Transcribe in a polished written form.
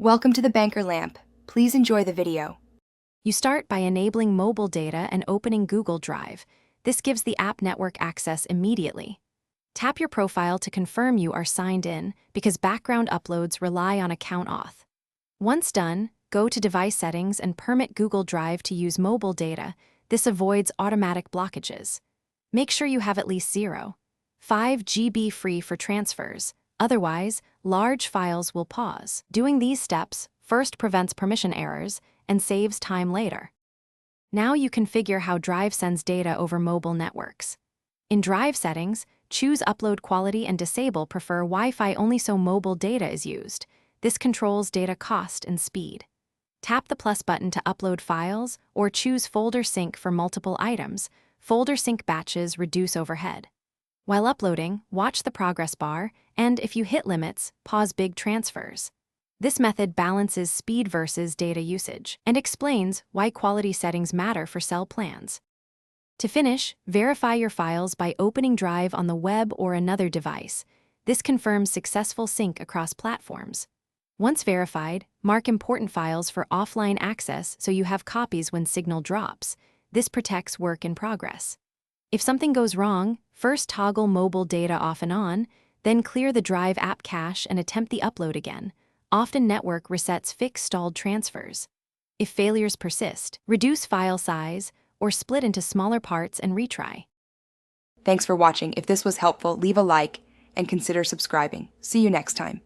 Welcome to the Banker Lamp. Please enjoy the video. You start by enabling mobile data and opening Google Drive. This gives the app network access immediately. Tap your profile to confirm you are signed in because background uploads rely on account auth. Once done, go to Device Settings and permit Google Drive to use mobile data. This avoids automatic blockages. Make sure you have at least 0.5 GB free for transfers. Otherwise, large files will pause. Doing these steps first prevents permission errors and saves time later. Now you configure how Drive sends data over mobile networks. In Drive settings, choose Upload Quality and disable Prefer Wi-Fi only so mobile data is used. This controls data cost and speed. Tap the plus button to upload files or choose Folder Sync for multiple items. Folder sync batches reduce overhead. While uploading, watch the progress bar, and if you hit limits, pause big transfers. This method balances speed versus data usage and explains why quality settings matter for cell plans. To finish, verify your files by opening Drive on the web or another device. This confirms successful sync across platforms. Once verified, mark important files for offline access so you have copies when signal drops. This protects work in progress. If something goes wrong, first toggle mobile data off and on, then clear the Drive app cache and attempt the upload again. Often network resets fix stalled transfers. If failures persist, reduce file size or split into smaller parts and retry. Thanks for watching. If this was helpful, leave a like and consider subscribing. See you next time.